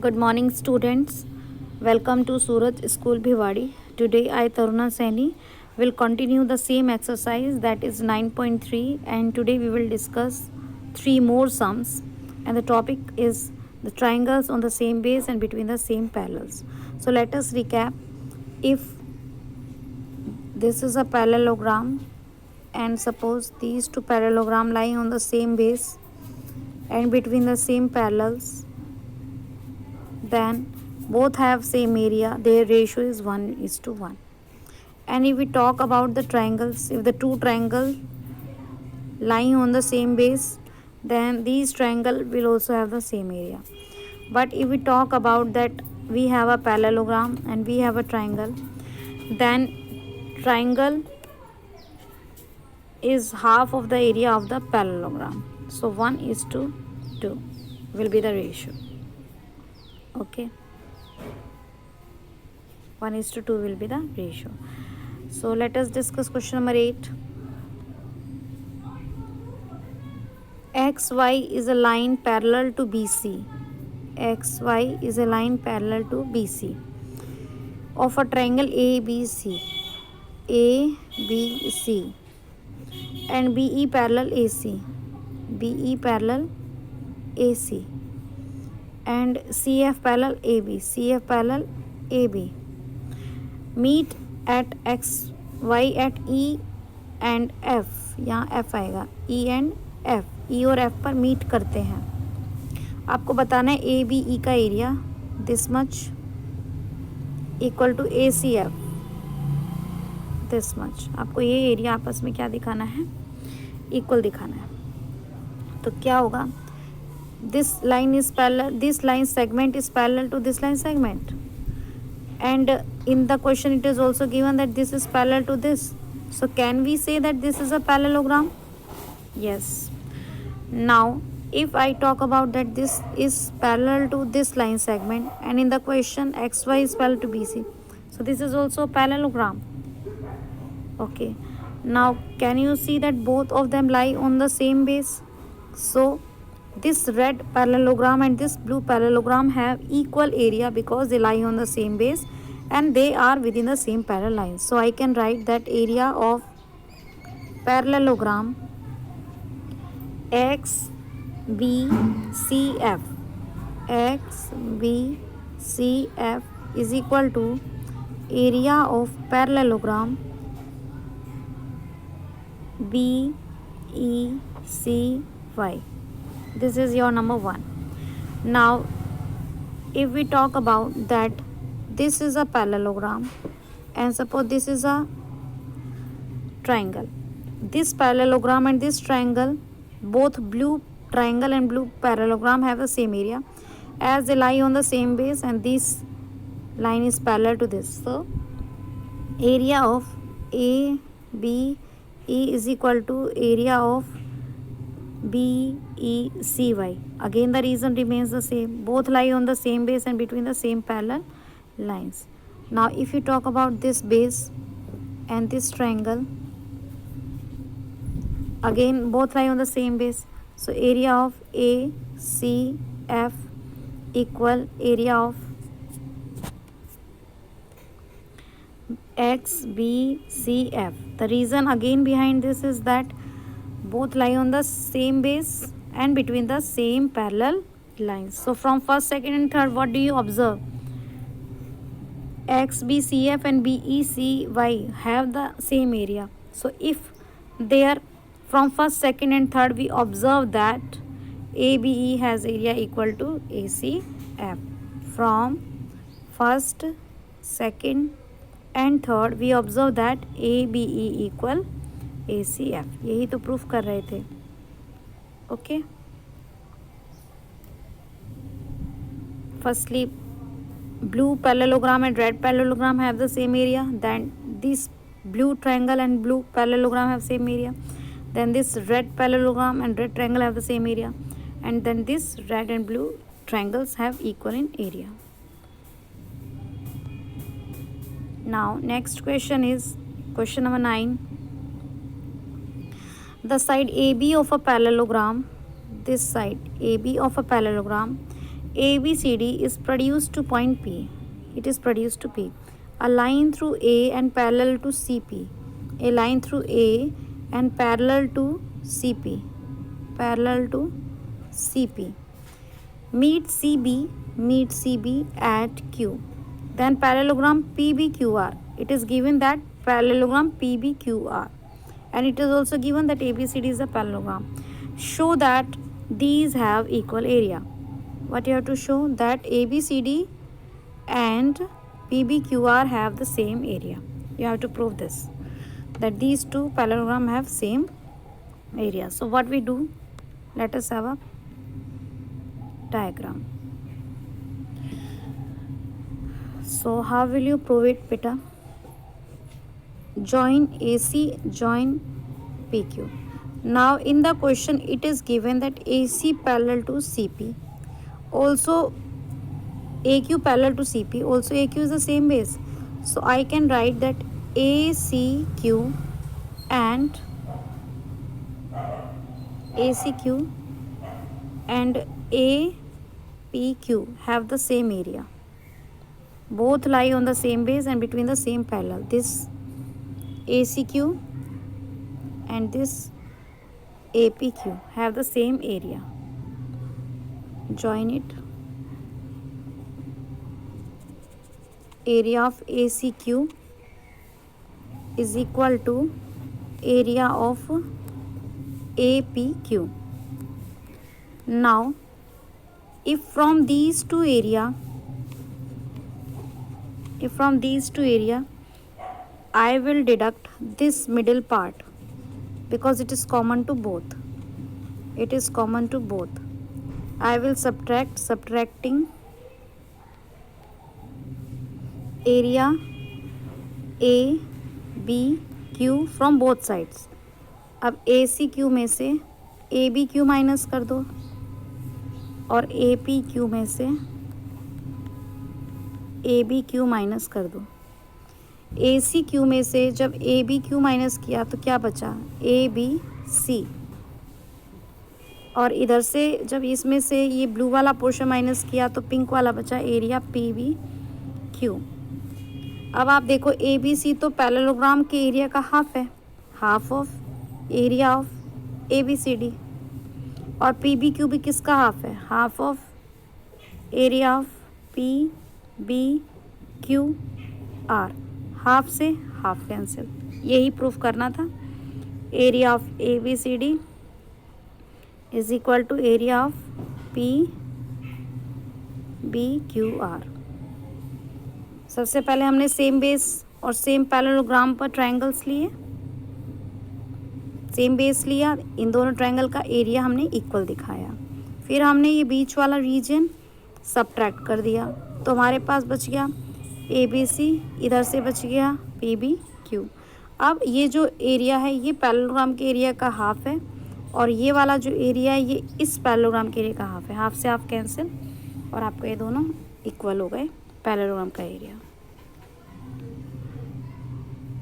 Good morning, students. Welcome to Suraj School Bhiwadi. Today, I, Taruna Saini, will continue the same exercise, that is 9.3, and today we will discuss three more sums. And the topic is the triangles on the same base and between the same parallels. So, let us recap. If this is a parallelogram, and suppose these two parallelogram lying on the same base and between the same parallels, then both have same area, their ratio is 1:1. And if we talk about the triangles, if the two triangles lying on the same base, then these triangle will also have the same area. But if we talk about that we have a parallelogram and we have a triangle, then triangle is half of the area of the parallelogram. So 1:2 will be the ratio. Okay, 1:2 will be the ratio. So let us discuss question number 8. XY is a line parallel to BC. XY is a line parallel to BC of a triangle ABC. ABC and BE parallel AC. BE parallel AC and CF parallel AB. CF parallel AB. Meet at X, Y at E and F. यहाँ F आएगा. E and F. E और F पर meet करते हैं. आपको बताना है A B E का area this much equal to A C F this much. आपको ये एरिया आपस में क्या दिखाना है, इक्वल दिखाना है. तो क्या होगा, this line is parallel, this line segment is parallel to this line segment, and in the question it is also given that this is parallel to this. So can we say that this is a parallelogram? Yes. Now if I talk about that this is parallel to this line segment, and in the question XY is parallel to BC, so this is also a parallelogram. Okay, now can you see that both of them lie on the same base? So this red parallelogram and this blue parallelogram have equal area because they lie on the same base and they are within the same parallel lines. So I can write that area of parallelogram XBCF XBCF is equal to area of parallelogram BECY. This is your number 1. Now if we talk about that this is a parallelogram and suppose this is a triangle, this parallelogram and this triangle, both blue triangle and blue parallelogram have the same area as they lie on the same base and this line is parallel to this. So area of ABE is equal to area of BECY. Again the reason remains the same, both lie on the same base and between the same parallel lines. Now if you talk about this base and this triangle, again both lie on the same base. So area of ACF equal area of XBCF. The reason again behind this is that both lie on the same base and between the same parallel lines. So from first, second and third, what do you observe? XBCF and BECY have the same area. So if they are from first, second and third, we observe that ABE has area equal to ACF. From first, second and third, we observe that ABE equal ACF. यही तो proof कर रहे थे. Okay. Firstly, blue parallelogram and red parallelogram have the same area. Then this blue triangle and blue parallelogram have same area. Then this red parallelogram and red triangle have the same area. And then this red and blue triangles have equal in area. Now next question is question number 9. The side AB of a parallelogram, this side AB of a parallelogram ABCD is produced to point P. It is produced to P. A line through A and parallel to CP. A line through A and parallel to CP. Parallel to CP. Meet CB at Q. Then parallelogram PBQR. It is given that parallelogram PBQR. And it is also given that ABCD is a parallelogram. Show that these have equal area. What you have to show? That ABCD and PBQR have the same area. You have to prove this, that these two parallelogram have same area. So what we do? Let us have a diagram. So how will you prove it, beta? Join AC, join PQ. Now in the question it is given that AC parallel to CP, also AQ parallel to CP, also AQ is the same base. So I can write that ACQ and ACQ and APQ have the same area. Both lie on the same base and between the same parallel. This ACQ and this APQ have the same area. Join it. Area of ACQ is equal to area of APQ. Now, if from these two area, I will deduct this middle part because it is common to both. It is common to both. I will subtracting area A B Q from both sides. अब ए C Q में से A B Q minus कर दो और A P Q में से A B Q minus कर दो. ए सी क्यू में से जब ए बी क्यू माइनस किया तो क्या बचा? A B C. और इधर से जब इसमें से ये ब्लू वाला पोर्शन माइनस किया तो पिंक वाला बचा एरिया पी बी क्यू. अब आप देखो ए बी सी तो पैरेललोग्राम के एरिया का हाफ है, half of area of A B C D. और पी बी क्यू भी किसका हाफ है? Half of area of P B Q R. Half से हाफ कैंसिल. यही प्रूफ करना था. Area of A B C D is equal to area of P B Q R. सबसे पहले हमने सेम बेस और सेम पैरेललोग्राम पर triangles लिए, सेम बेस लिया, इन दोनों ट्रायंगल का एरिया हमने इक्वल दिखाया. फिर हमने ये बीच वाला रीजन सबट्रैक्ट कर दिया तो हमारे पास बच गया ए बी सी, इधर से बच गया पी बी क्यू. अब ये जो एरिया है ये पैरेललोग्राम के एरिया का हाफ है और ये वाला जो एरिया है ये इस पैरेललोग्राम के एरिया का हाफ है. हाफ से हाफ कैंसिल और आपको ये दोनों इक्वल हो गए पैरेललोग्राम का area.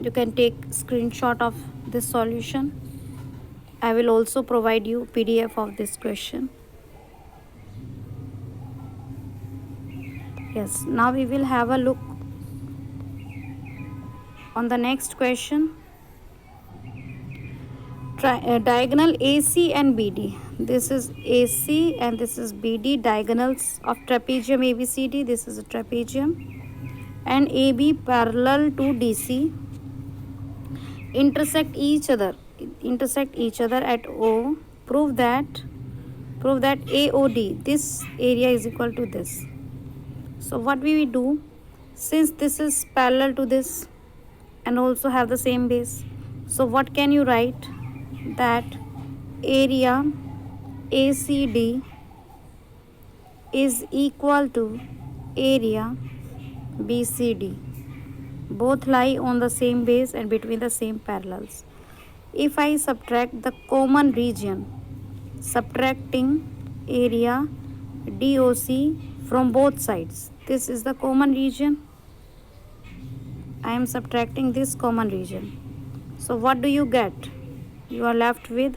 You can take screenshot of this solution. I will also provide you PDF of this question. Yes, now we will have a look on the next question. Diagonal AC and BD. This is AC and this is BD, diagonals of trapezium ABCD. This is a trapezium and AB parallel to DC. intersect each other at O. Prove that AOD, this area is equal to this. So what we will do, since this is parallel to this and also have the same base, so what can you write? That area ACD is equal to area BCD. Both lie on the same base and between the same parallels. If I subtract the common region, subtracting area DOC from both sides, this is the common region. I am subtracting this common region. So what do you get? You are left with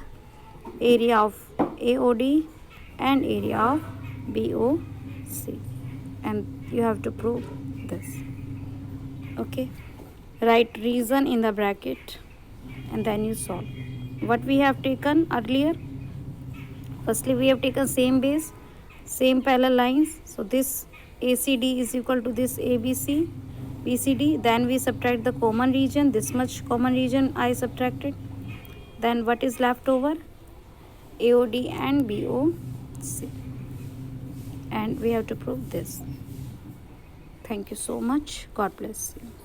area of AOD and area of BOC. C, and you have to prove this. Okay, write reason in the bracket and then you solve. What we have taken earlier, firstly we have taken same base, same parallel lines, so this ACD is equal to this ABC BCD. Then we subtract the common region, this much common region I subtracted. Then what is left over? AOD and BOC, and we have to prove this. Thank you so much. God bless you.